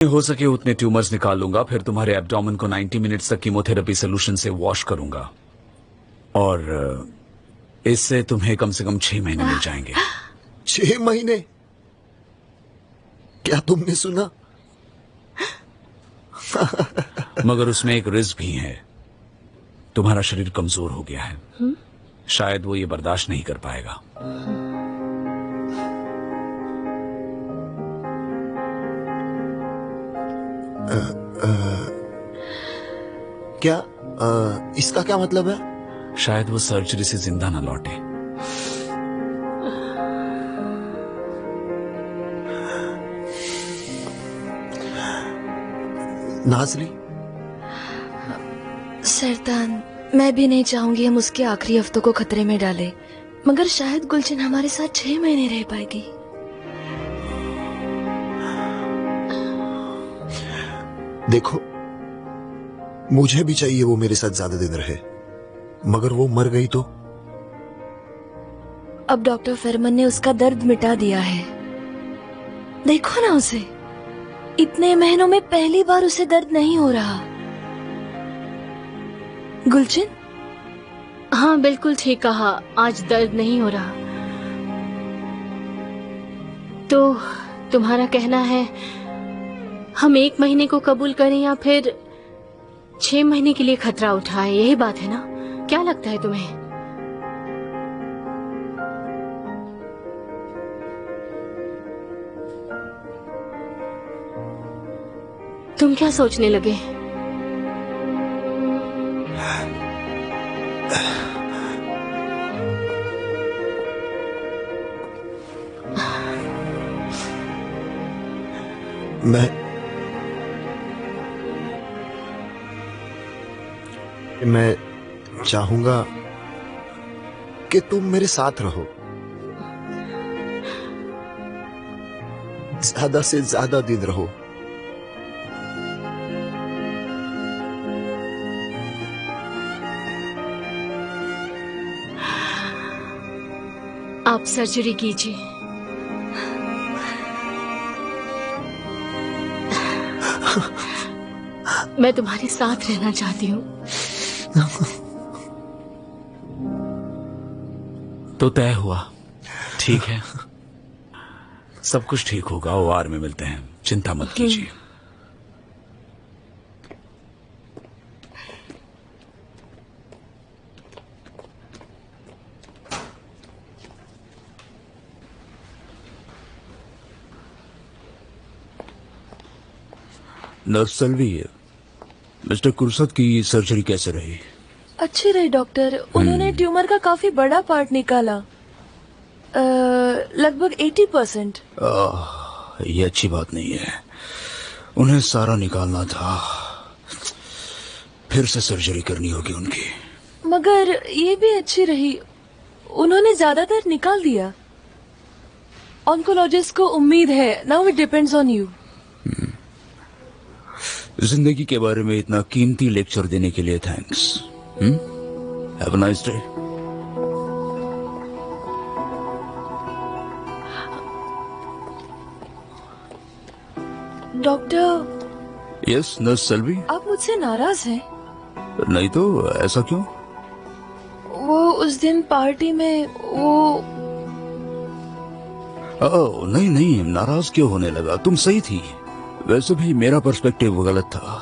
हो सके उतने ट्यूमर्स निकाल लूंगा, फिर तुम्हारे एब्डोमेन को 90 मिनट्स तक कीमोथेरेपी सोल्यूशन से वॉश करूंगा और इससे तुम्हें कम से कम 6 महीने मिल जाएंगे। 6 महीने? क्या तुमने सुना? मगर उसमें एक रिस्क भी है। तुम्हारा शरीर कमजोर हो गया है। शायद वो ये बर्दाश्त नहीं कर पाएगा। क्या इसका क्या मतलब है? शायद वो सर्जरी से जिंदा ना लौटे। नाजरी, सरतान, मैं भी नहीं चाहूंगी हम उसके आखिरी हफ्तों को खतरे में डालें, मगर शायद गुलशन हमारे साथ 6 महीने रह पाएगी। देखो, मुझे भी चाहिए वो मेरे साथ ज्यादा दिन रहे, मगर वो मर गई तो? अब डॉक्टर फरमान ने उसका दर्द मिटा दिया है। देखो ना उसे, इतने महीनों में पहली बार उसे दर्द नहीं हो रहा। गुलशन? हाँ, बिल्कुल ठीक कहा, आज दर्द नहीं हो रहा। तो तुम्हारा कहना है हम 1 महीने को कबूल करें या फिर 6 महीने के लिए खतरा उठाएं, यही बात है ना? क्या लगता है तुम्हें? तुम क्या सोचने लगे? मैं चाहूंगा कि तुम मेरे साथ रहो, ज्यादा से ज्यादा दिन रहो। आप सर्जरी कीजिए। मैं तुम्हारे साथ रहना चाहती हूँ। तो तय हुआ, ठीक है। सब कुछ ठीक होगा, OR में मिलते हैं, चिंता मत कीजिए। नर्स सल्वी, मिस्टर कुरसत की सर्जरी कैसे रही? अच्छी रही डॉक्टर, उन्होंने ट्यूमर का काफी बड़ा पार्ट निकाला, लगभग 80%। ये अच्छी बात नहीं है, उन्हें सारा निकालना था, फिर से सर्जरी करनी होगी उनकी। मगर ये भी अच्छी रही, उन्होंने ज्यादातर निकाल दिया। ऑन्कोलॉजिस्ट को उम्मीद है, now it depends on you. जिंदगी के बारे में इतना कीमती लेक्चर देने के लिए thanks. Have a nice day. Doctor. Yes nurse Salvi. आप मुझसे नाराज हैं? नहीं तो, ऐसा क्यों? वो उस दिन पार्टी में वो नहीं नहीं, नाराज क्यों होने लगा? तुम सही थी। वैसे भी मेरा पर्सपेक्टिव गलत था।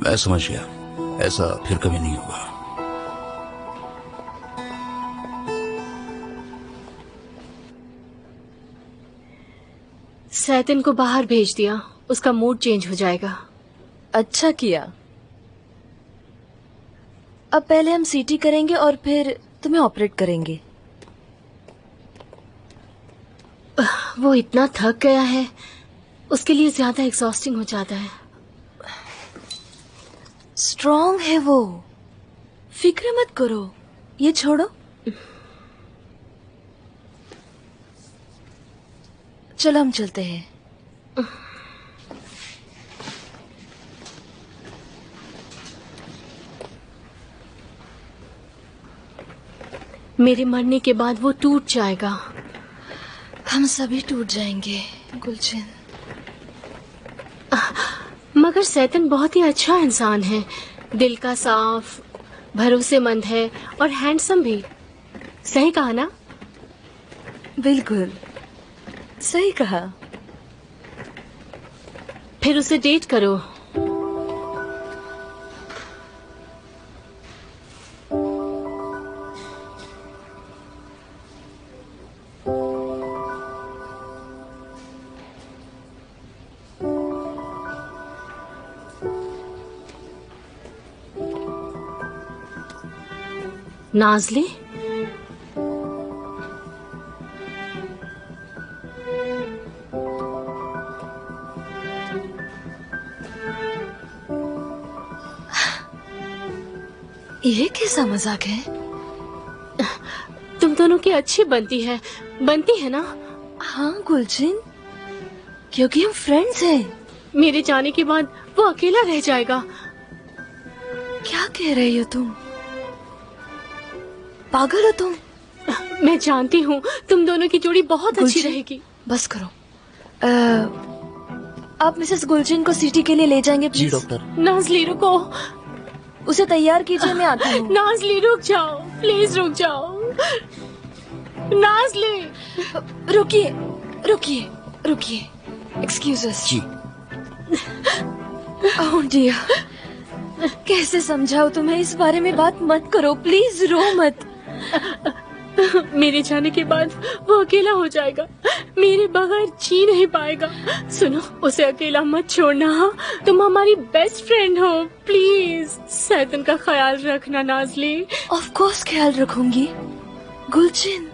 मैं समझ गया, ऐसा फिर कभी नहीं होगा। सैतिन को बाहर भेज दिया, उसका मूड चेंज हो जाएगा। अच्छा किया। अब पहले हम सीटी करेंगे और फिर तुम्हें ऑपरेट करेंगे। वो इतना थक गया है, उसके लिए ज्यादा एग्जॉस्टिंग हो जाता है। स्ट्रॉन्ग है वो, फिक्र मत करो, ये छोड़ो। चलो हम चलते हैं। मेरे मरने के बाद वो टूट जाएगा। हम सभी टूट जाएंगे गुलशन। मगर सैतन बहुत ही अच्छा इंसान है, दिल का साफ, भरोसेमंद है और हैंडसम भी। सही कहा ना? बिल्कुल सही कहा। फिर उसे डेट करो। नाज़ली, ये कैसा मजाक है? तुम दोनों की अच्छी बनती है ना? हाँ गुलचिन, क्योंकि हम फ्रेंड्स हैं। मेरे जाने के बाद वो अकेला रह जाएगा। क्या कह रही हो तुम? पागल हो तुम? मैं जानती हूँ तुम दोनों की जोड़ी बहुत अच्छी गुलचिन, रहेगी। बस करो। आप मिसेस गुलचिन को सिटी के लिए ले जाएंगे जी प्लीज? डॉक्टर। नाज़ली रुको, उसे तैयार कीजिए, मैं आती हूँ। नाज़ली रुक जाओ, प्लीज रुक जाओ। नाज़ली, रुकिए रुकिए रुकिए, एक्सक्यूज अस। जी। ओह डियर, कैसे समझाओ तुम्हें? इस बारे में बात मत करो प्लीज, रो मत। मेरे जाने के बाद वो अकेला हो जाएगा, मेरे बगैर जी नहीं पाएगा। सुनो, उसे अकेला मत छोड़ना। हाँ, तुम हमारी बेस्ट फ्रेंड हो, प्लीज सैतन का ख्याल रखना नाज़ली। ऑफ कोर्स ख्याल रखूंगी गुलचिन,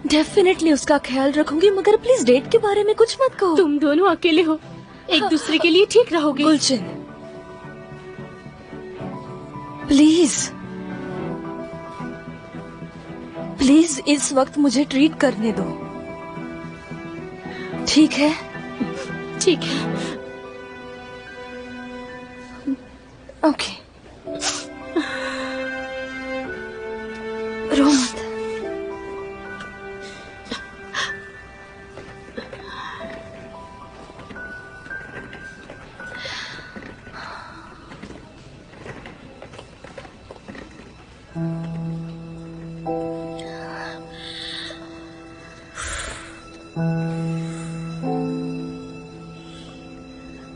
डेफिनेटली उसका ख्याल रखूंगी, मगर प्लीज डेट के बारे में कुछ मत कहो। तुम दोनों अकेले हो, एक दूसरे के लिए ठीक रहोगे। गुलचिन प्लीज प्लीज इस वक्त मुझे ट्रीट करने दो, ठीक है? ठीक है। ओके, रो मत।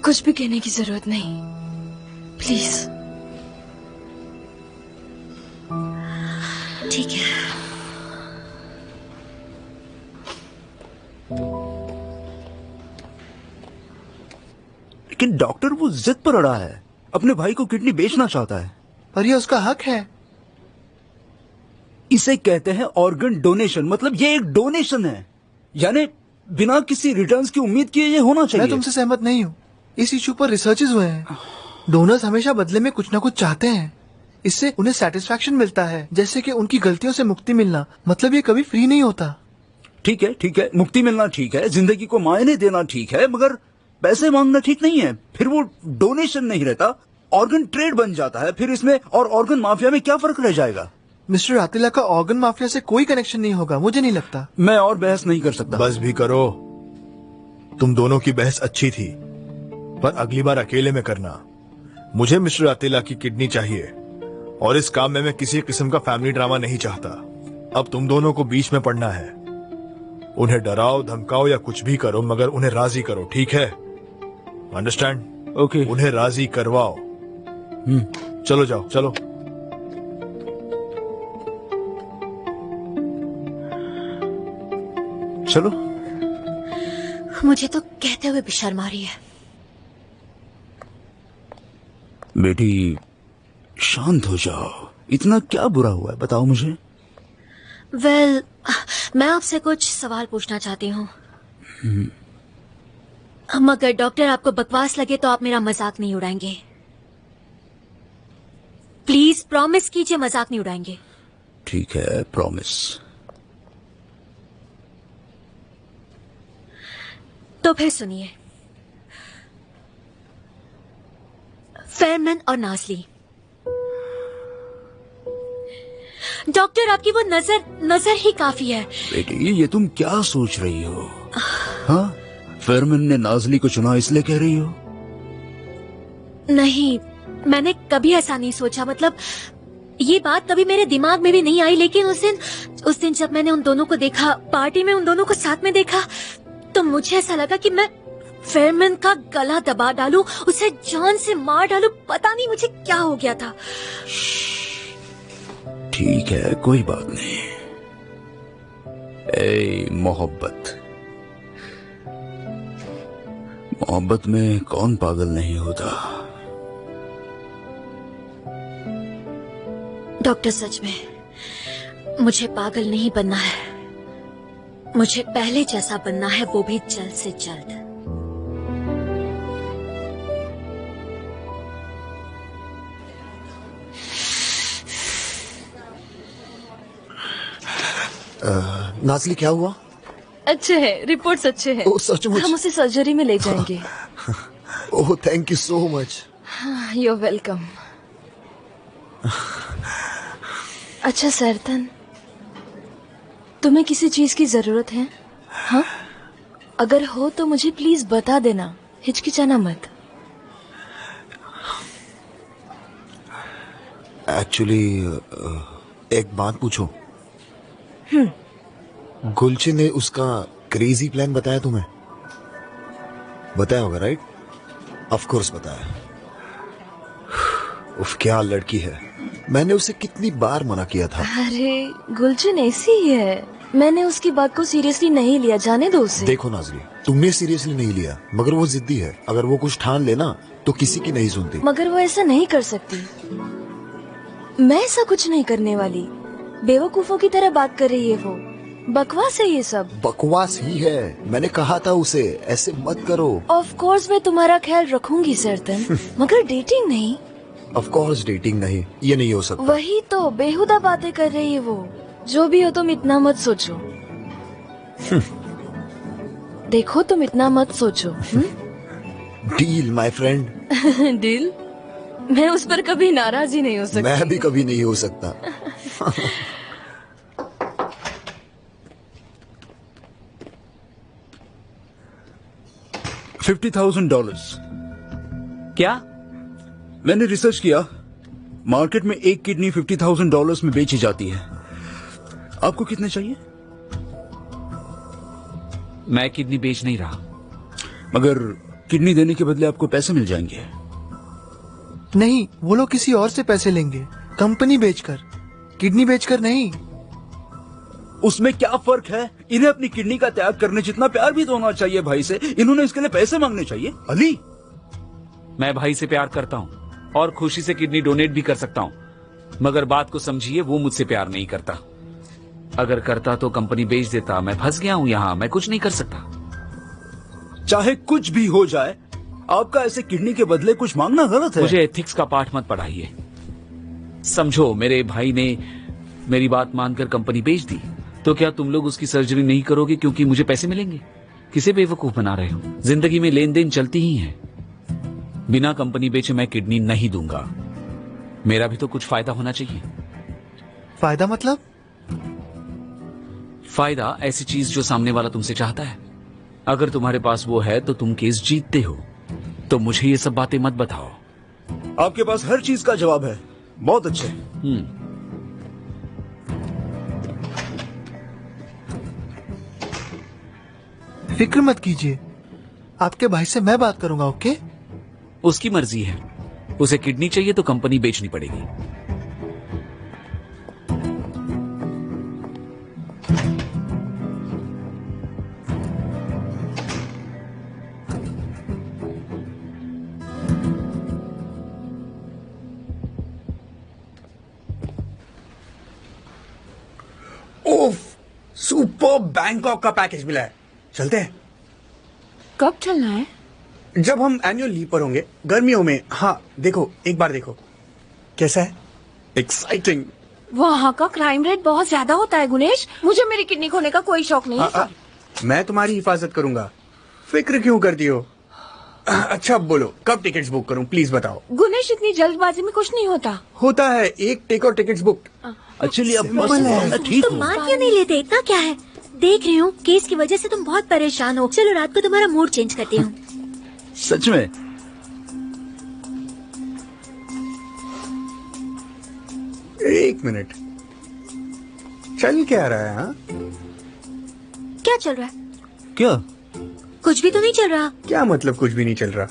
कुछ भी कहने की जरूरत नहीं, प्लीज। ठीक है। लेकिन डॉक्टर वो जिद पर अड़ा है, अपने भाई को किडनी बेचना चाहता है। पर ये उसका हक है। इसे कहते हैं ऑर्गन डोनेशन, मतलब ये एक डोनेशन है, यानी बिना किसी रिटर्न्स की उम्मीद किए ये होना चाहिए। मैं तुमसे सहमत नहीं हूँ। इस इशू पर रिसर्चेस हुए हैं। डोनर्स हमेशा बदले में कुछ ना कुछ चाहते हैं, इससे उन्हें सेटिस्फैक्शन मिलता है, जैसे कि उनकी गलतियों से मुक्ति मिलना। मतलब ये कभी फ्री नहीं होता। ठीक है, मुक्ति मिलना ठीक है, जिंदगी को मायने देना ठीक है, मगर पैसे मांगना ठीक नहीं है। फिर वो डोनेशन नहीं रहता, ऑर्गन ट्रेड बन जाता है। फिर इसमें और ऑर्गन माफिया में क्या फर्क रह जाएगा? मिस्टर आतिला का ऑर्गन माफिया से कोई कनेक्शन नहीं होगा, मुझे नहीं लगता। मैं और बहस नहीं कर सकता। बस भी करो। तुम दोनों की बहस अच्छी थी, पर अगली बार अकेले में करना। मुझे मिस्टर आतिला की किडनी चाहिए, और इस काम में मैं किसी किस्म का फैमिली ड्रामा नहीं चाहता। अब तुम दोनों को बीच में पड़ना है। उन्हें डराओ, धमकाओ या कुछ भी करो, मगर उन्हें राजी करो, ठीक है? अंडरस्टैंड? ओके। उन्हें राजी करवाओ। चलो जाओ, चलो। चलो। मुझे तो कहते हुए भी शर्म आ रही है। बेटी शांत हो जाओ, इतना क्या बुरा हुआ है बताओ मुझे। वेल, मैं आपसे कुछ सवाल पूछना चाहती हूँ, मगर डॉक्टर आपको बकवास लगे तो आप मेरा मजाक नहीं उड़ाएंगे। प्लीज प्रॉमिस कीजिए मजाक नहीं उड़ाएंगे। ठीक है, प्रॉमिस। तो फिर सुनिए, फेरमन और नाज़ली, डॉक्टर आपकी वो नजर ही काफी है। बेटी ये तुम क्या सोच रही हो? हाँ, फेरमन ने नाज़ली को चुना इसलिए कह रही हो? नहीं, मैंने कभी ऐसा नहीं सोचा। मतलब ये बात कभी मेरे दिमाग में भी नहीं आई, लेकिन उस दिन जब मैंने उन दोनों को देखा, पार्टी में उन दोनों को साथ में देखा, तो मुझे ऐसा लगा कि मैं फेरमैन का गला दबा डालूं, उसे जान से मार डालूं। पता नहीं मुझे क्या हो गया था। ठीक है, कोई बात नहीं। ए मोहब्बत, मोहब्बत में कौन पागल नहीं होता। डॉक्टर, सच में मुझे पागल नहीं बनना है। मुझे पहले जैसा बनना है, वो भी जल्द से जल्द। नाज़ली, क्या हुआ? अच्छे हैं, रिपोर्ट्स अच्छे हैं। ओह, सचमुच? हम उसे सर्जरी में ले जाएंगे। Oh, thank you so much. You are welcome. अच्छा सरतन, तुम्हें किसी चीज की जरूरत है? हाँ, अगर हो तो मुझे प्लीज बता देना, हिचकिचाना मत। एक्चुअली एक बात पूछो। गुलचे ने उसका क्रेजी प्लान बताया तुम्हें? बताया होगा, राइट? ऑफ कोर्स बताया। उफ, क्या लड़की है। मैंने उसे कितनी बार मना किया था। अरे गुलचन ऐसी ही है, मैंने उसकी बात को सीरियसली नहीं लिया, जाने दो उसे। देखो नाज़ली, तुमने सीरियसली नहीं लिया, मगर वो जिद्दी है। अगर वो कुछ ठान लेना तो किसी की नहीं सुनती। मगर वो ऐसा नहीं कर सकती। मैं ऐसा कुछ नहीं करने वाली। बेवकूफों की तरह बात कर रही है वो। बकवास है ये सब। बकवास ही है। मैंने कहा था उसे ऐसे मत करो। ऑफ कोर्स मैं तुम्हारा ख्याल रखूंगी सरतन, मगर डेटिंग नहीं। ऑफ कोर्स डेटिंग नहीं, ये नहीं हो सकता। वही तो बेहुदा बातें कर रही है वो। जो भी हो तुम इतना मत सोचो। देखो तुम इतना मत सोचो। Deal my friend. डील? मैं उस पर कभी नाराज ही नहीं हो सकती। मैं भी कभी नहीं हो सकता। $50,000। क्या? मैंने रिसर्च किया, मार्केट में एक किडनी $50,000 में बेची जाती है। आपको कितने चाहिए? मैं किडनी बेच नहीं रहा। मगर किडनी देने के बदले आपको पैसे मिल जाएंगे। नहीं, वो लोग किसी और से पैसे लेंगे, कंपनी बेचकर, किडनी बेचकर नहीं। उसमें क्या फर्क है? इन्हें अपनी किडनी का त्याग करने जितना प्यार भी तो होना चाहिए भाई से। इन्होंने इसके लिए पैसे मांगने चाहिए। अली, मैं भाई से प्यार करता हूँ और खुशी से किडनी डोनेट भी कर सकता हूँ, मगर बात को समझिए, वो मुझसे प्यार नहीं करता। अगर करता तो कंपनी बेच देता। मैं फंस गया हूँ यहाँ, मैं कुछ नहीं कर सकता। चाहे कुछ भी हो जाए, आपका ऐसे किडनी के बदले कुछ मांगना गलत है। मुझे एथिक्स का पाठ मत पढ़ाइए। समझो, मेरे भाई ने मेरी बात मानकर कंपनी बेच दी, तो क्या तुम लोग उसकी सर्जरी नहीं करोगे क्योंकि मुझे पैसे मिलेंगे? किसे बेवकूफ बना रहे हो? जिंदगी में लेन देन चलती ही है। बिना कंपनी बेचे मैं किडनी नहीं दूंगा। मेरा भी तो कुछ फायदा होना चाहिए। फायदा मतलब? फायदा ऐसी चीज जो सामने वाला तुमसे चाहता है। अगर तुम्हारे पास वो है तो तुम केस जीतते हो। तो मुझे ये सब बातें मत बताओ। आपके पास हर चीज का जवाब है। बहुत अच्छे। फिक्र मत कीजिए, आपके भाई से मैं बात करूंगा। ओके? उसकी मर्जी है। उसे किडनी चाहिए तो कंपनी बेचनी पड़ेगी। ओफ, सुपर बैंकॉक का पैकेज मिला है। चलते हैं। कब चलना है? जब हम एनुअल लीव पर होंगे, गर्मियों में। हाँ, देखो, एक बार देखो कैसा है, एक्साइटिंग। वहाँ का क्राइम रेट बहुत ज्यादा होता है गुनेश। मुझे मेरी किडनी खोने का कोई शौक नहीं है। मैं तुम्हारी हिफाजत करूंगा, फिक्र क्यों करती हो? अच्छा, अब बोलो, कब टिकट्स बुक करूं, प्लीज बताओ। गुनेश, इतनी जल्दबाजी में कुछ नहीं होता। होता है, एक टेक और टिकट्स बुक। एक्चुअली अब बस मैं ठीक तुम हूँ। मान क्यों नहीं लेते? इतना क्या है? देख रही हूँ केस की वजह से तुम बहुत परेशान हो। चलो रात को तुम्हारा मूड चेंज करती हूँ। सच में? एक मिनट, चल क्या रहा है? हाँ, क्या चल रहा है? क्या? कुछ भी तो नहीं चल रहा। क्या मतलब कुछ भी नहीं चल रहा?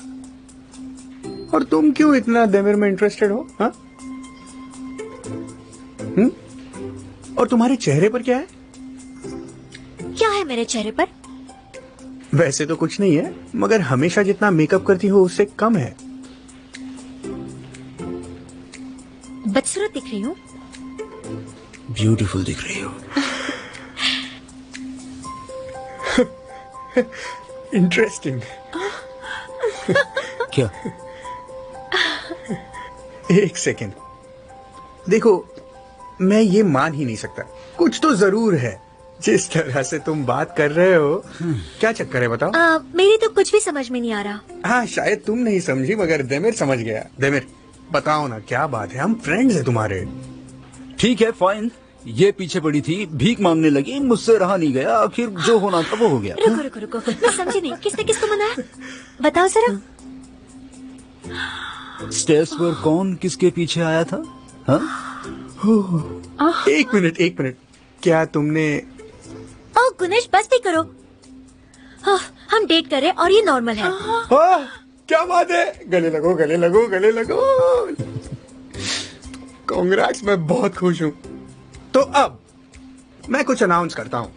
और तुम क्यों इतना देमिर में इंटरेस्टेड हो? हाँ? और तुम्हारे चेहरे पर क्या है? क्या है मेरे चेहरे पर? वैसे तो कुछ नहीं है, मगर हमेशा जितना मेकअप करती हो उससे कम है। बदसूरत दिख रही हूँ। ब्यूटीफुल दिख रही हो। इंटरेस्टिंग। क्या? एक सेकेंड, देखो, मैं ये मान ही नहीं सकता। कुछ तो जरूर है। जिस तरह से तुम बात कर रहे हो, क्या चक्कर है बताओ? मेरी तो कुछ भी समझ में नहीं आ रहा। हाँ, शायद तुम नहीं समझी, मगर देमिर समझ गया। देमिर, बताओ ना, क्या बात है? हम फ्रेंड्स हैं तुम्हारे। ठीक है, फाइन। ये पीछे पड़ी थी, भीख मांगने लगी, मुझसे रहा नहीं गया, आखिर जो होना था वो हो गया। रुको रुको रुको, मैं समझी नहीं, किसने किसको मनाया? बताओ जरा। स्टेयर्स पर कौन किसके पीछे आया था? हाँ? एक मिनट, क्या तुमने? ओह गुनेश, बस भी करो। हम डेट कर रहे और ये नॉर्मल है। क्या बात है? गले लगो, गले लगो, गले लगो। कांग्रेट्स, मैं बहुत खुश हूँ। तो अब मैं कुछ अनाउंस करता हूँ।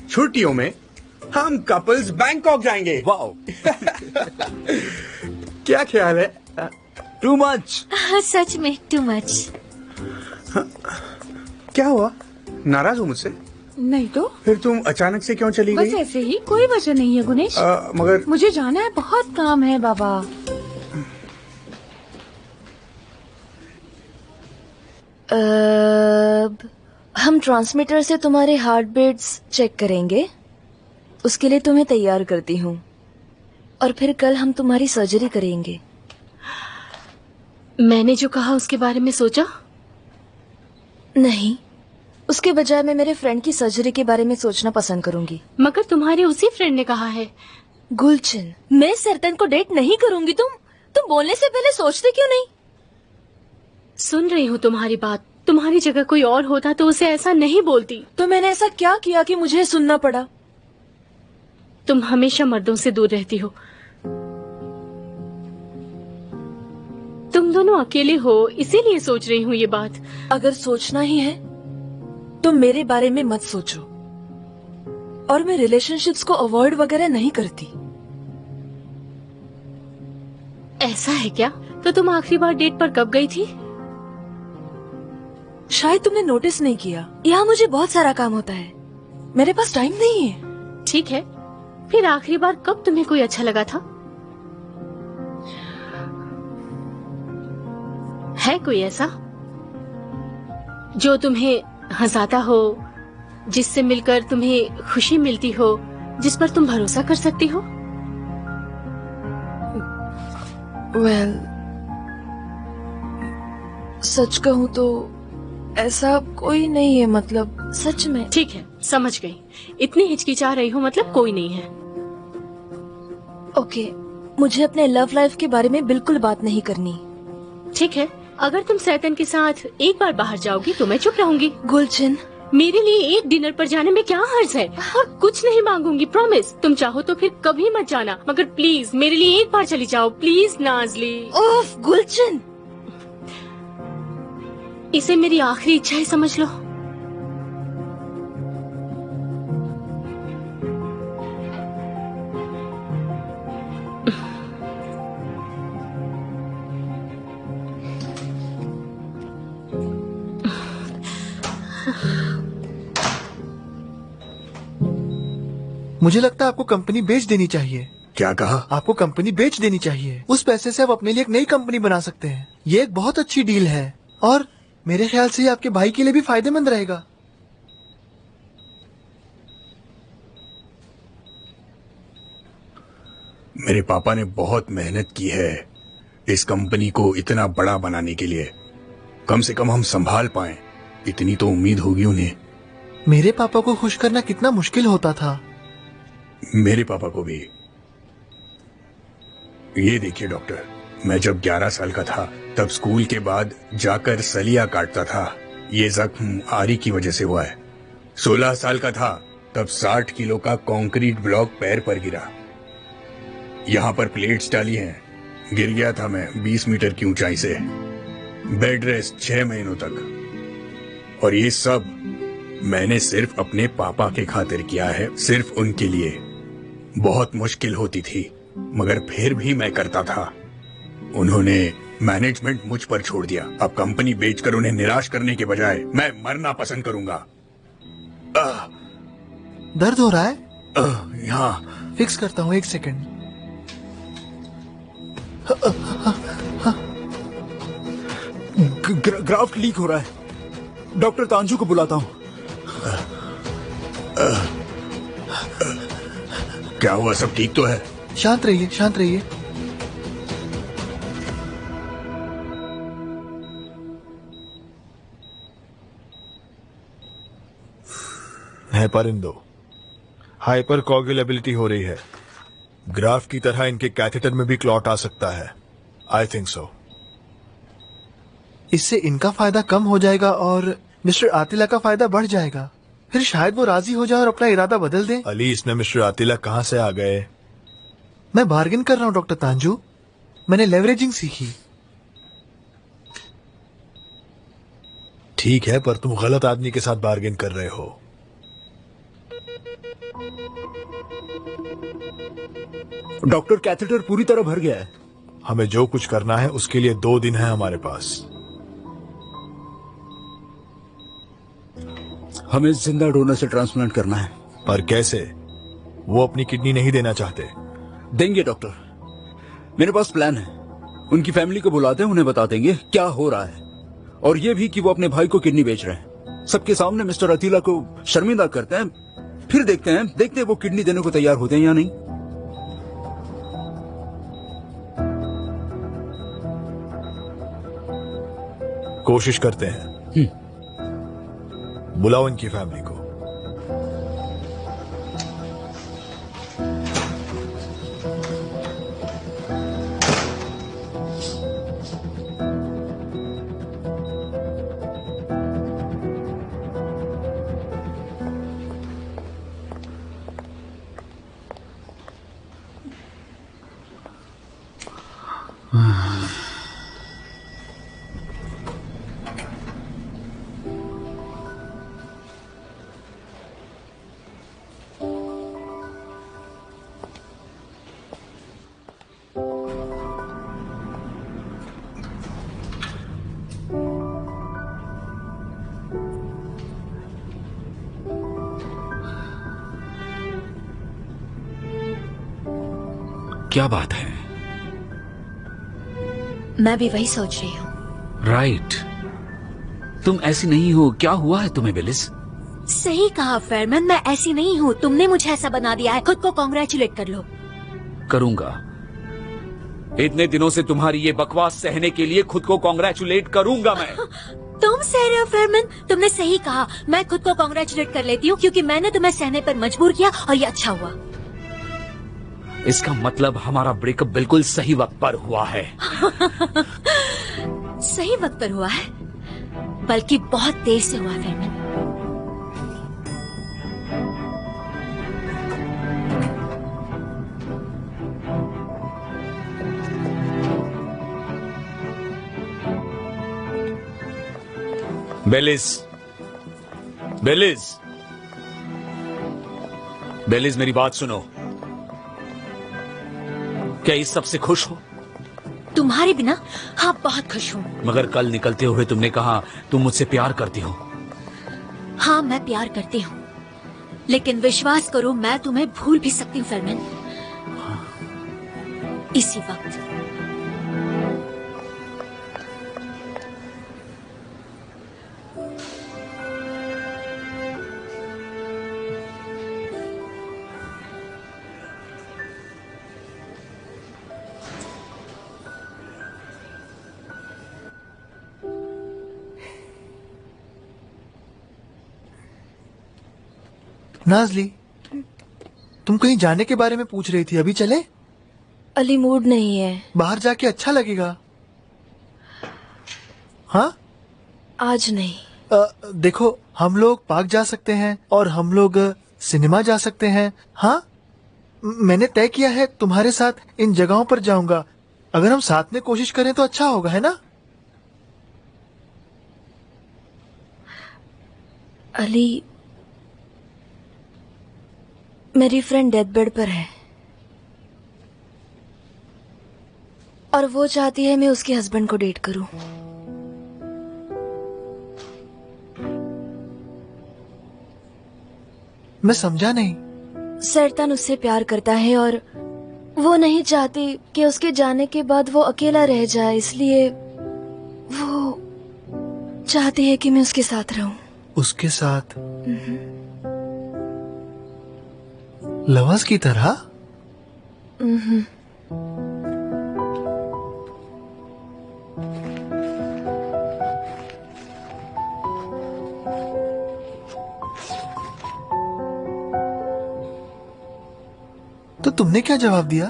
छुट्टियों में हम कपल्स बैंकॉक जाएंगे। वाओ। क्या ख्याल है? Too much. सच में टू मच। क्या हुआ? नाराज हो मुझसे? नहीं तो फिर तुम अचानक से क्यों चली बस गई? ऐसे ही, कोई वजह नहीं है गुनेश। मगर मुझे जाना है, बहुत काम है बाबा। हम ट्रांसमीटर से तुम्हारे हार्ट बीट्स चेक करेंगे। उसके लिए तुम्हें तैयार करती हूँ और फिर कल हम तुम्हारी सर्जरी करेंगे। मैंने जो कहा उसके बारे में सोचा? नहीं, उसके बजाय मैं मेरे फ्रेंड की सर्जरी के बारे में सोचना पसंद करूंगी। मगर तुम्हारे उसी फ्रेंड ने कहा है। गुलचन, मैं सरतन को डेट नहीं करूंगी। तुम बोलने से पहले सोचते क्यों नहीं? सुन रही हूँ तुम्हारी बात। तुम्हारी जगह कोई और होता तो उसे ऐसा नहीं बोलती। तो मैंने ऐसा क्या किया कि मुझे सुनना पड़ा? तुम हमेशा मर्दों से दूर रहती हो। तुम दोनों अकेले हो, इसीलिए सोच रही हूँ ये बात। अगर सोचना ही है तो मेरे बारे में मत सोचो। और मैं रिलेशनशिप्स को अवॉइड वगैरह नहीं करती। ऐसा है क्या? तो तुम आखिरी बार डेट पर कब गई थी? शायद तुमने नोटिस नहीं किया। यहाँ मुझे बहुत सारा काम होता है, मेरे पास टाइम नहीं है। ठीक है, फिर आखिरी बार कब तुम्हें कोई अच्छा लगा था? है कोई ऐसा जो तुम्हें हंसाता हो, जिससे मिलकर तुम्हें खुशी मिलती हो, जिस पर तुम भरोसा कर सकती हो? वेल, सच कहूँ तो ऐसा कोई नहीं है, मतलब सच में। ठीक है, समझ गई। इतनी हिचकिचा रही हो, मतलब कोई नहीं है। ओके, मुझे अपने लव लाइफ के बारे में बिल्कुल बात नहीं करनी। ठीक है, अगर तुम सैतन के साथ एक बार बाहर जाओगी तो मैं चुप रहूंगी। गुलचन, मेरे लिए एक डिनर पर जाने में क्या हर्ज है? और कुछ नहीं मांगूंगी, प्रॉमिस। तुम चाहो तो फिर कभी मत जाना, मगर प्लीज मेरे लिए एक बार चली जाओ, प्लीज नाजली। ओफ गुलचन, इसे मेरी आखिरी इच्छा है, समझ लो। मुझे लगता है आपको कंपनी बेच देनी चाहिए। क्या कहा? आपको कंपनी बेच देनी चाहिए। उस पैसे से आप अपने लिए एक नई कंपनी बना सकते हैं। ये एक बहुत अच्छी डील है और मेरे ख्याल से ये आपके भाई के लिए भी फायदेमंद रहेगा। मेरे पापा ने बहुत मेहनत की है इस कंपनी को इतना बड़ा बनाने के लिए। कम से कम हम संभाल पाएं, इतनी तो उम्मीद होगी उन्हें। मेरे पापा को खुश करना कितना मुश्किल होता था। मेरे पापा को भी। ये देखिए डॉक्टर, मैं जब 11 साल का था तब स्कूल के बाद जाकर सलिया काटता था। ये जख्म आरी की वजह से हुआ है। 16 साल का था तब 60 किलो का कंक्रीट ब्लॉक पैर पर गिरा। यहाँ पर प्लेट्स डाली हैं। गिर गया था मैं 20 मीटर की ऊंचाई से। बेड रेस्ट 6 महीनों तक। और ये सब मैंने सिर्फ अपने पापा के खातिर किया है, सिर्फ उनके लिए। बहुत मुश्किल होती थी मगर फिर भी मैं करता था। उन्होंने मैनेजमेंट मुझ पर छोड़ दिया। अब कंपनी बेचकर उन्हें निराश करने के बजाय मैं मरना पसंद करूंगा। दर्द हो रहा है? यहाँ फिक्स करता हूँ, 1 सेकंड। ग्राफ्ट लीक हो रहा है। डॉक्टर तांजू को बुलाता हूँ। क्या हुआ? सब ठीक तो है? शांत रहिए, शांत रहिए। है परिंदो, हाइपर कोगुलेबिलिटी हो रही है। ग्राफ की तरह इनके कैथेटर में भी क्लॉट आ सकता है। I think so. इससे इनका फायदा कम हो जाएगा और मिस्टर आतिला का फायदा बढ़ जाएगा। फिर शायद वो राजी हो जाए और अपना इरादा बदल दे। अली, इसमें मिस्टर आतिला कहाँ से आ गए? मैं बार्गेन कर रहा हूँ डॉक्टर तांजू। मैंने लेवरेजिंग सीखी। ठीक है, पर तुम गलत आदमी के साथ बार्गेन कर रहे हो। डॉक्टर, कैथेटर पूरी तरह भर गया है। हमें जो कुछ करना है उसके लिए 2 दिन है हमारे पास। हमें जिंदा डोनर से ट्रांसप्लांट करना है। पर कैसे? वो अपनी किडनी नहीं देना चाहते। देंगे डॉक्टर, मेरे पास प्लान है। उनकी फैमिली को बुलाते हैं, उन्हें बता देंगे क्या हो रहा है और ये भी कि वो अपने भाई को किडनी बेच रहे हैं। सबके सामने मिस्टर अतीला को शर्मिंदा करते हैं, फिर देखते हैं वो किडनी देने को तैयार होते हैं या नहीं। कोशिश करते हैं। बुलाओ इनकी फैमिली को। क्या बात है? मैं भी वही सोच रही हूँ। राइट। तुम ऐसी नहीं हो। क्या हुआ है तुम्हें बेलिस? सही कहा फेयरमैन, मैं ऐसी नहीं हूँ। तुमने मुझे ऐसा बना दिया है। खुद को कॉन्ग्रेचुलेट कर लो। करूंगा। इतने दिनों से तुम्हारी ये बकवास सहने के लिए खुद को कॉन्ग्रेचुलेट करूंगा मैं। तुम सह रहे हो फेयरमैन? तुमने सही कहा। मैं खुद को कॉन्ग्रेचुलेट कर लेती हूँ क्योंकि मैंने तुम्हें सहने पर मजबूर किया और ये अच्छा हुआ। इसका मतलब हमारा ब्रेकअप बिल्कुल सही वक्त पर हुआ है। सही वक्त पर हुआ है, बल्कि बहुत देर से हुआ है फेयरमैन। बेलिस, बेलिस, बेलिस, मेरी बात सुनो। क्या इस सब से खुश हो? तुम्हारे बिना हाँ, बहुत खुश हूँ। मगर कल निकलते हुए तुमने कहा तुम मुझसे प्यार करती हो। हाँ, मैं प्यार करती हूँ, लेकिन विश्वास करो मैं तुम्हें भूल भी सकती हूँ फरमान, इसी वक्त। नाजली, तुम कहीं जाने के बारे में पूछ रही थी, अभी चले? अली मूड नहीं है। बाहर जाके अच्छा लगेगा। हाँ, आज नहीं। देखो, हम लोग पार्क जा सकते हैं और हम लोग सिनेमा जा सकते हैं। हाँ, मैंने तय किया है तुम्हारे साथ इन जगहों पर जाऊंगा। अगर हम साथ में कोशिश करें तो अच्छा होगा, है ना? अली, मेरी फ्रेंड डेथ बेड पर है और वो चाहती है मैं उसके हस्बैंड को डेट करूं। मैं समझा नहीं। सरतन उससे प्यार करता है और वो नहीं चाहती कि उसके जाने के बाद वो अकेला रह जाए, इसलिए वो चाहती है कि मैं उसके साथ रहूं। उसके साथ? लवर्स की तरह? तो तुमने क्या जवाब दिया?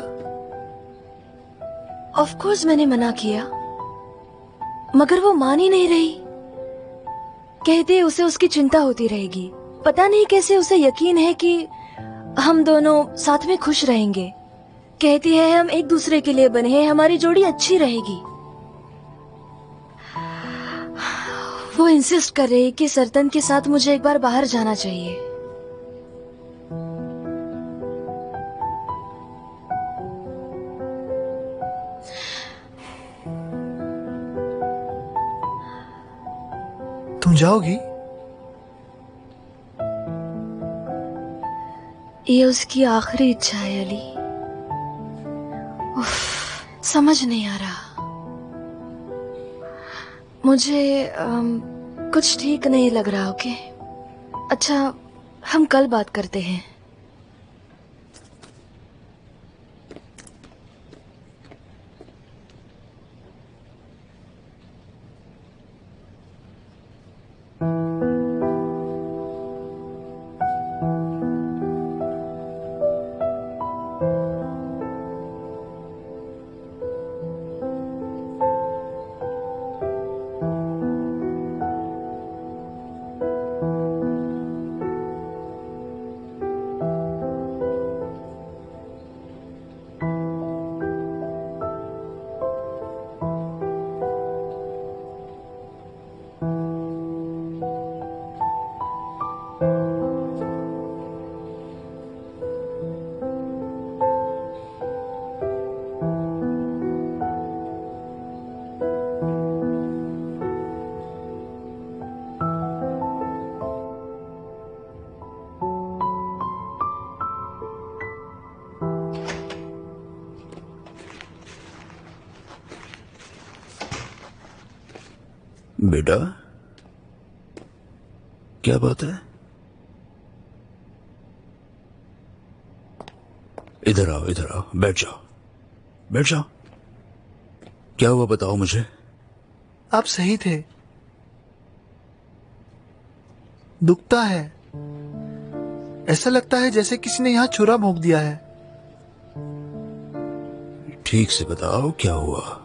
ऑफ कोर्स मैंने मना किया, मगर वो मान ही नहीं रही। कहते उसे उसकी चिंता होती रहेगी। पता नहीं कैसे उसे यकीन है कि हम दोनों साथ में खुश रहेंगे। कहती है हम एक दूसरे के लिए बने हैं, हमारी जोड़ी अच्छी रहेगी। वो इंसिस्ट कर रही कि सरतन के साथ मुझे एक बार बाहर जाना चाहिए। तुम जाओगी? ये उसकी आखिरी इच्छा है अली। उफ, समझ नहीं आ रहा। मुझे कुछ ठीक नहीं लग रहा। ओके, अच्छा, हम कल बात करते हैं। बेटा, क्या बात है? इधर आओ, इधर आओ, बैठ जाओ, बैठ जाओ। क्या हुआ बताओ मुझे। आप सही थे, दुखता है। ऐसा लगता है जैसे किसी ने यहाँ छुरा भोंक दिया है। ठीक से बताओ क्या हुआ।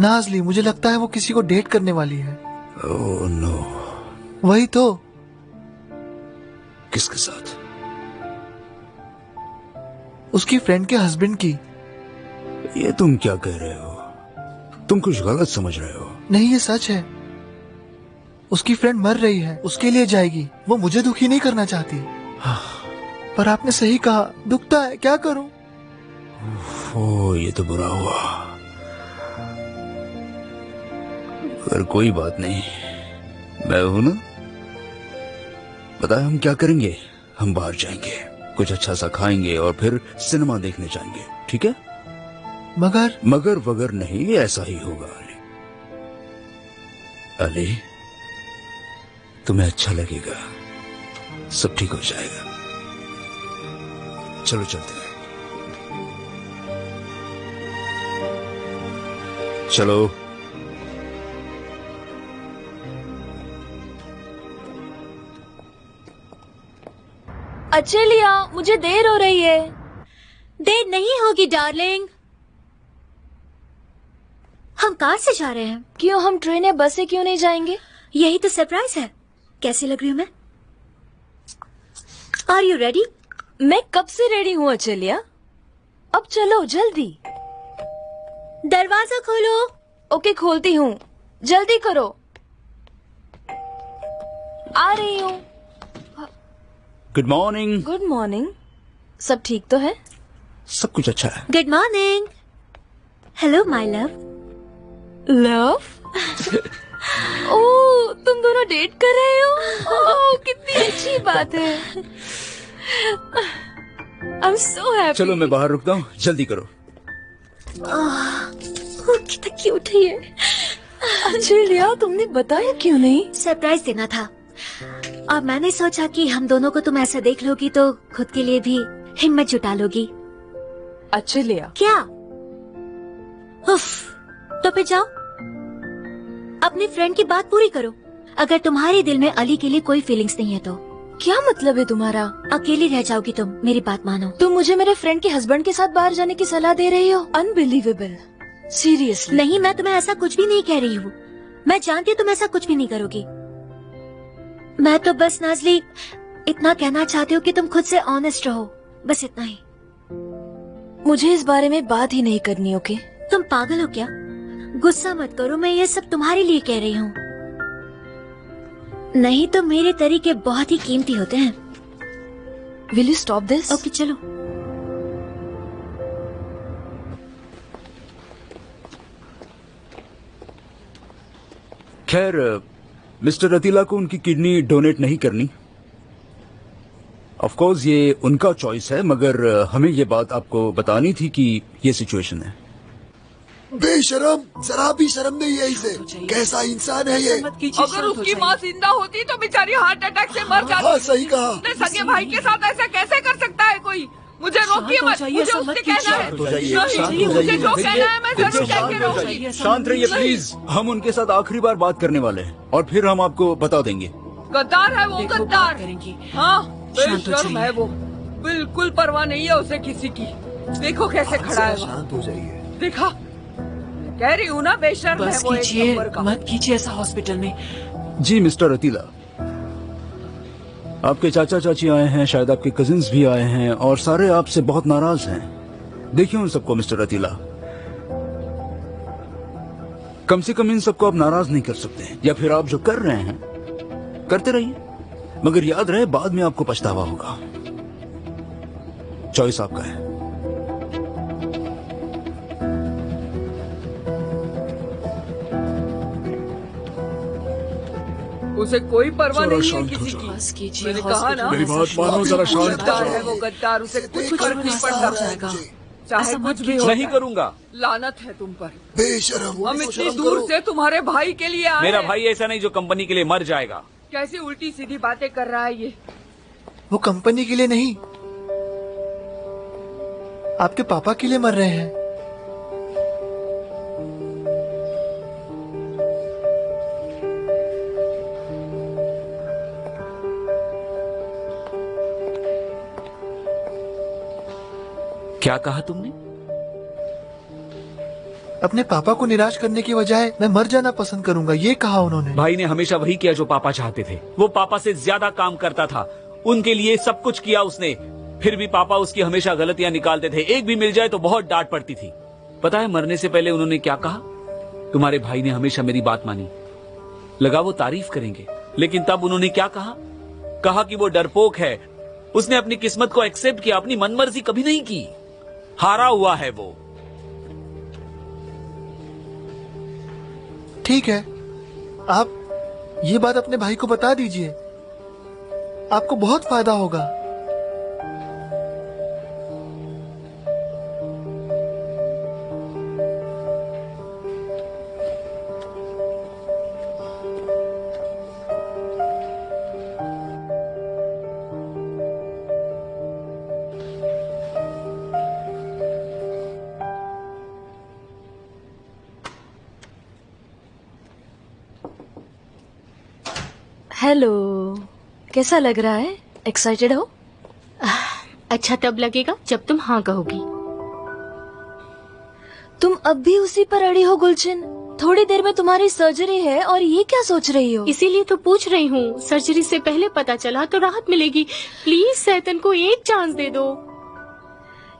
नाजली, मुझे लगता है वो किसी को डेट करने वाली है। Oh no. वही तो। किसके साथ? उसकी फ्रेंड के हस्बैंड की। ये तुम क्या कह रहे हो? तुम कुछ गलत समझ रहे हो। नहीं, ये सच है। उसकी फ्रेंड मर रही है, उसके लिए जाएगी। वो मुझे दुखी नहीं करना चाहती। पर आपने सही कहा, दुखता है, क्या करूं? ओह, ये तो बुरा हुआ। पर कोई बात नहीं, मैं हूं ना। पता है हम क्या करेंगे? हम बाहर जाएंगे, कुछ अच्छा सा खाएंगे और फिर सिनेमा देखने जाएंगे, ठीक है? मगर वगर नहीं, ऐसा ही होगा अली। अली, तुम्हें अच्छा लगेगा, सब ठीक हो जाएगा। चलो चलते हैं। चलो। अच्छा लिया, मुझे देर हो रही है। देर नहीं होगी डार्लिंग, हम कार से जा रहे हैं। क्यों, हम ट्रेन या बस से क्यों नहीं जाएंगे? यही तो सरप्राइज है। कैसी लग रही हूँ मैं? Are you ready? मैं कब से रेडी हूँ अचलिया। अब चलो जल्दी। दरवाजा खोलो। ओके खोलती हूँ, जल्दी करो। आ रही हूँ। Good morning. Good morning. सब ठीक तो है? सब कुछ अच्छा है। Good morning. Hello my love. Love? Oh, तुम दोनों डेट कर रहे हो? ओह, कितनी अच्छी बात है। I am so happy. चलो मैं बाहर रुकता हूँ, जल्दी करो। कितना क्यूट है ये। अचलिया, तुमने बताया क्यों नहीं? सरप्राइज देना था और मैंने सोचा कि हम दोनों को तुम ऐसा देख लोगी तो खुद के लिए भी हिम्मत जुटा लोगी। अचलिया। क्या? उफ, तो फिर जाओ अपनी फ्रेंड की बात पूरी करो। अगर तुम्हारे दिल में अली के लिए कोई फीलिंग्स नहीं है तो क्या मतलब है तुम्हारा? अकेली रह जाओगी तुम। मेरी बात मानो। तुम मुझे मेरे फ्रेंड के हस्बैंड के साथ बाहर जाने की सलाह दे रही हो? अनबिलीवेबल। सीरियसली? नहीं, मैं तुम्हें ऐसा कुछ भी नहीं कह रही हूँ। मैं जानती हूँ तुम ऐसा कुछ भी नहीं करोगी। मैं तो बस नाज़ली इतना कहना चाहती हूँ कि तुम खुद से ऑनेस्ट रहो, बस इतना ही। मुझे इस बारे में बात ही नहीं करनी। ओके? तुम पागल हो क्या? गुस्सा मत करो, मैं ये सब तुम्हारे लिए कह रही हूँ। नहीं तो मेरे तरीके बहुत ही कीमती होते हैं। Will you stop this? Okay चलो। खैर, मिस्टर रतीला को उनकी किडनी डोनेट नहीं करनी। ऑफ कोर्स ये उनका चॉइस है, मगर हमें ये बात आपको बतानी थी कि ये सिचुएशन है। बेशरम, जरा भी शर्म नहीं है इसे। कैसा इंसान है ये। अगर उसकी माँ जिंदा होती तो बेचारी हार्ट अटैक से मर जाती। हाँ, सही कहा। अपने सगे भाई के साथ ऐसा कैसे कर सकता है कोई? मुझे रोकिए मत, मुझे उससे कहना है। नहीं, मुझे जो कहना है मैं जरूर कह के रहूंगी। शांत रहिए प्लीज। हम उनके साथ आखिरी बार बात करने वाले हैं और फिर हम आपको बता देंगे। गद्दार है वो, गद्दार। हाँ, बेशर्म है वो। बिल्कुल परवाह नहीं है उसे किसी की। देखो कैसे खड़ा है। शांत हो जाइए। देखा, कह रही हूँ ना, बेशर्म है वो। एक मत कीजिए ऐसा हॉस्पिटल में। जी मिस्टर रतीला, आपके चाचा चाची आए हैं, शायद आपके कजिन्स भी आए हैं और सारे आपसे बहुत नाराज हैं। देखिए उन सबको मिस्टर रतीला, कम से कम इन सबको आप नाराज नहीं कर सकते हैं। या फिर आप जो कर रहे हैं करते रहिए, मगर याद रहे बाद में आपको पछतावा होगा। चॉइस आपका है। उसे कोई परवाह नहीं है किसी की। मैंने कहा ना, मेरी बात मानो, जरा शांत हो गद्दार है जाओ। वो, गद्दार। उसे कुछ फर्क नहीं पड़ता। चाहे कुछ भी हो, नहीं करूंगा। लानत है तुम पर। बेशरम, हम इतनी दूर से तुम्हारे भाई के लिए आए। मेरा भाई ऐसा नहीं जो कंपनी के लिए मर जाएगा। कैसी उल्टी सीधी बातें कर रहा है ये। वो कंपनी के लिए नहीं, आपके पापा के लिए मर रहे हैं। क्या कहा तुमने? अपने पापा को निराश करने की बजाय मैं मर जाना पसंद करूंगा, ये कहा उन्होंने। भाई ने हमेशा वही किया जो पापा चाहते थे। वो पापा से ज्यादा काम करता था, उनके लिए सब कुछ किया उसने। फिर भी पापा उसकी हमेशा गलतियां निकालते थे। एक भी मिल जाए तो बहुत डांट पड़ती थी। पता है मरने से पहले उन्होंने क्या कहा? तुम्हारे भाई ने हमेशा मेरी बात मानी। लगा वो तारीफ करेंगे, लेकिन तब उन्होंने क्या कहा? कहा कि वो डरपोक है। उसने अपनी किस्मत को एक्सेप्ट किया, अपनी मनमर्जी कभी नहीं की। हारा हुआ है वो। ठीक है, आप ये बात अपने भाई को बता दीजिए, आपको बहुत फायदा होगा। हेलो, कैसा लग रहा है? एक्साइटेड हो? अच्छा तब लगेगा जब तुम हाँ कहोगी। तुम अब भी उसी पर अड़ी हो गुलशन। थोड़ी देर में तुम्हारी सर्जरी है और ये क्या सोच रही हो? इसीलिए तो पूछ रही हूँ, सर्जरी से पहले पता चला तो राहत मिलेगी। प्लीज सैतन को एक चांस दे दो।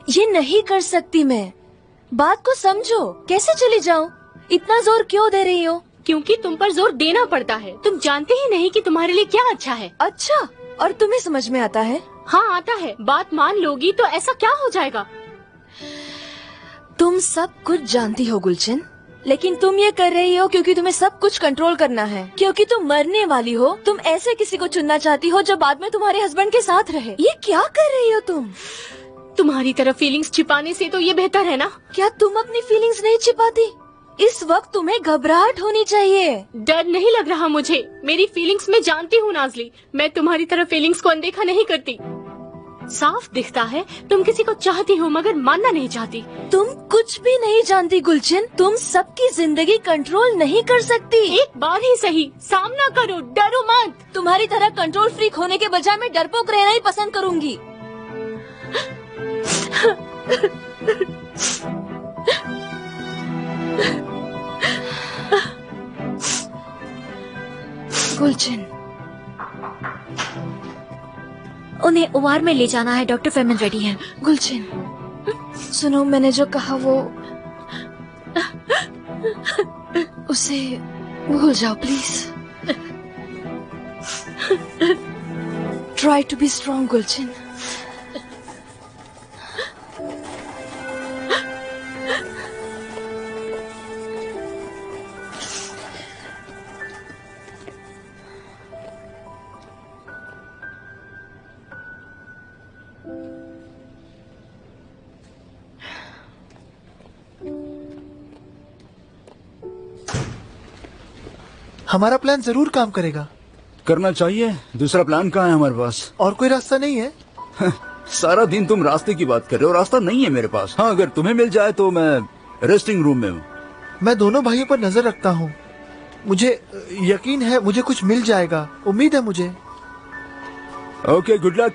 ये नहीं कर सकती मैं। बात को समझो। कैसे चली जाऊँ? इतना जोर क्यों दे रही हो? क्योंकि तुम पर जोर देना पड़ता है। तुम जानते ही नहीं कि तुम्हारे लिए क्या अच्छा है। अच्छा, और तुम्हें समझ में आता है? हाँ आता है। बात मान लोगी तो ऐसा क्या हो जाएगा? तुम सब कुछ जानती हो गुलशन, लेकिन तुम ये कर रही हो क्योंकि तुम्हें सब कुछ कंट्रोल करना है, क्योंकि तुम मरने वाली हो। तुम ऐसे किसी को चुनना चाहती हो जो बाद में तुम्हारे हस्बैंड के साथ रहे। ये क्या कर रही हो तुम? तुम्हारी तरफ फीलिंग्स छिपाने से तो ये बेहतर है ना। क्या तुम अपनी फीलिंग्स नहीं छिपाती? इस वक्त तुम्हें घबराहट होनी चाहिए। डर नहीं लग रहा मुझे। मेरी फीलिंग्स मैं जानती हूँ नाज़ली। मैं तुम्हारी तरफ फीलिंग्स को अनदेखा नहीं करती। साफ दिखता है तुम किसी को चाहती हो मगर मानना नहीं चाहती। तुम कुछ भी नहीं जानती गुलशन। तुम सबकी जिंदगी कंट्रोल नहीं कर सकती। एक बार ही सही सामना करो, डरो मत। तुम्हारी तरह कंट्रोल फ्रीक होने के बजाय मैं डरपोक रहना ही पसंद करूंगी। गुलशन, उन्हें ओआर में ले जाना है। डॉक्टर फेमन रेडी है। गुलशन सुनो, मैंने जो कहा वो उसे भूल जाओ please. Try to be strong Gulshan. हमारा प्लान जरूर काम करेगा। करना चाहिए। दूसरा प्लान कहाँ है हमारे पास? और कोई रास्ता नहीं है? सारा दिन तुम रास्ते की बात कर रहे हो। रास्ता नहीं है मेरे पास। हाँ, अगर तुम्हें मिल जाए तो मैं रेस्टिंग रूम में हूँ। मैं दोनों भाइयों पर नजर रखता हूँ। मुझे यकीन है मुझे कुछ मिल जाएगा। उम्मीद है मुझे। Okay, good luck.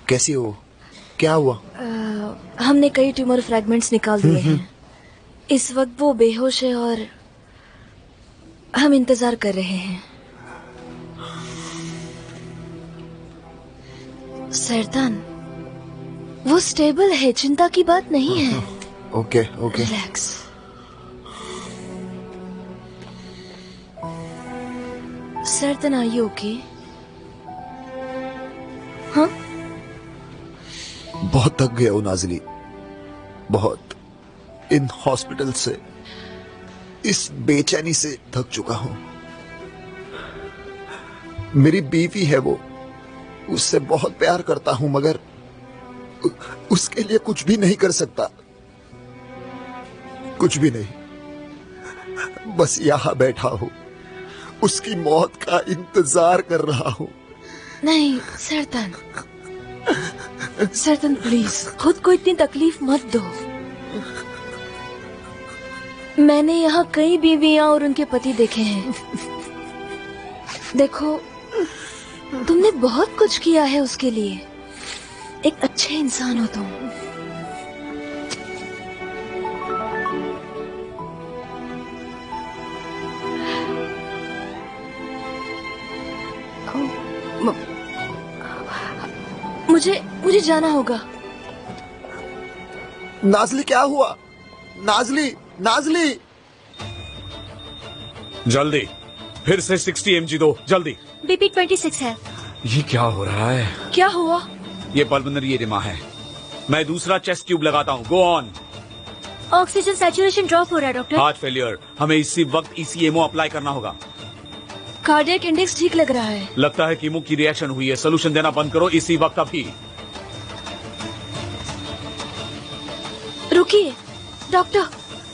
कैसी हो? क्या हुआ? हमने कई ट्यूमर फ्रैगमेंट्स निकाल दिए हैं। इस वक्त वो बेहोश है और हम इंतजार कर रहे हैं। सरदान, वो स्टेबल है, चिंता की बात नहीं है। Okay okay, relax. सरदान, आर यू ओके? हाँ? बहुत थक गया हूँ नाज़ली, बहुत। इन हॉस्पिटल से, इस बेचैनी से थक चुका हूँ। मेरी बीवी है, वो उससे बहुत प्यार करता हूँ मगर उसके लिए कुछ भी नहीं कर सकता। कुछ भी नहीं। बस यहाँ बैठा हूँ, उसकी मौत का इंतजार कर रहा हूँ। नहीं सरदान, सरदान प्लीज खुद को इतनी तकलीफ मत दो। मैंने यहाँ कई बीवियां और उनके पति देखे हैं। देखो, तुमने बहुत कुछ किया है उसके लिए। एक अच्छे इंसान हो तुम। मुझे जाना होगा। नाज़ली, क्या हुआ? नाज़ली, नाज़ली! जल्दी, फिर से 60 mg दो, जल्दी। बीपी 26 है। ये क्या हो रहा है? क्या हुआ? ये पल्मोनरी एडिमा है। मैं दूसरा चेस्ट ट्यूब लगाता हूँ। Go on. Oxygen saturation drop हो रहा है डॉक्टर। Heart failure. हमें इसी वक्त ECMO अप्लाई करना होगा। कार्डियक इंडेक्स ठीक लग रहा है। लगता है कीमो की रिएक्शन हुई है। सोल्यूशन देना बंद करो इसी वक्त अभी। रुकिए डॉक्टर,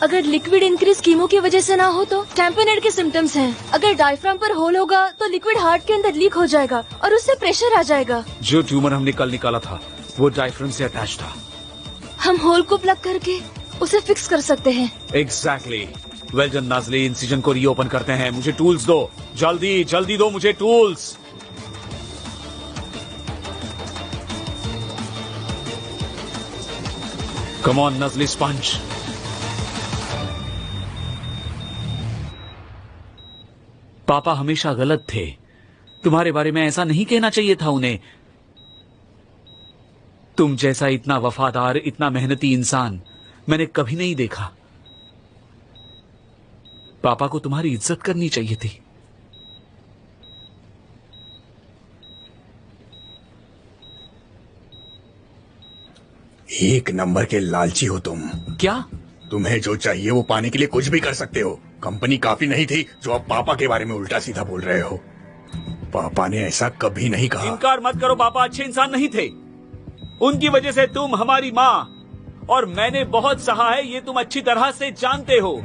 अगर लिक्विड इंक्रीज कीमो की वजह से ना हो तो टैम्पेनेट के सिम्टम्स हैं। अगर डायफ्राम पर होल होगा तो लिक्विड हार्ट के अंदर लीक हो जाएगा और उससे प्रेशर आ जाएगा। जो ट्यूमर हमने कल निकाला था वो डायफ्राम से अटैच था। हम होल को प्लग करके उसे फिक्स कर सकते हैं। Exactly. Well done Nazli, incision को रीओपन करते हैं। मुझे टूल्स दो, जल्दी जल्दी दो मुझे tools. Come on Nazli sponge. पापा हमेशा गलत थे। तुम्हारे बारे में ऐसा नहीं कहना चाहिए था उन्हें। तुम जैसा इतना वफादार, इतना मेहनती इंसान मैंने कभी नहीं देखा। पापा को तुम्हारी इज्जत करनी चाहिए थी। एक नंबर के लालची हो तुम। क्या? तुम्हें जो चाहिए वो पाने के लिए कुछ भी कर सकते हो। कंपनी काफी नहीं थी जो अब पापा के बारे में उल्टा सीधा बोल रहे हो। पापा ने ऐसा कभी नहीं कहा। इनकार मत करो, पापा अच्छे इंसान नहीं थे। उनकी वजह से तुम हमारी माँ और मैंने बहुत सहा है, ये तुम अच्छी तरह से जानते हो।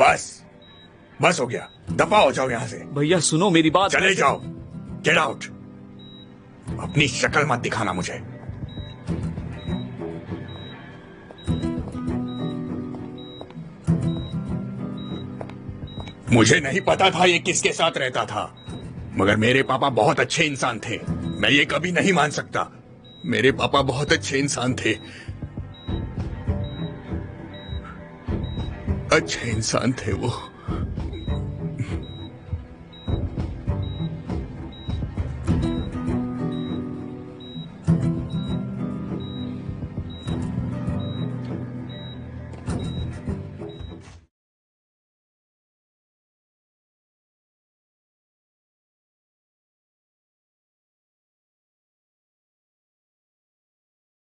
बस हो गया, दफा हो जाओ यहाँ से। भैया सुनो मेरी बात। चले जाओ, गेट आउट। अपनी शक्ल मत दिखाना मुझे। मुझे नहीं पता था ये किसके साथ रहता था, मगर मेरे पापा बहुत अच्छे इंसान थे। मैं ये कभी नहीं मान सकता। मेरे पापा बहुत अच्छे इंसान थे, अच्छे इंसान थे वो।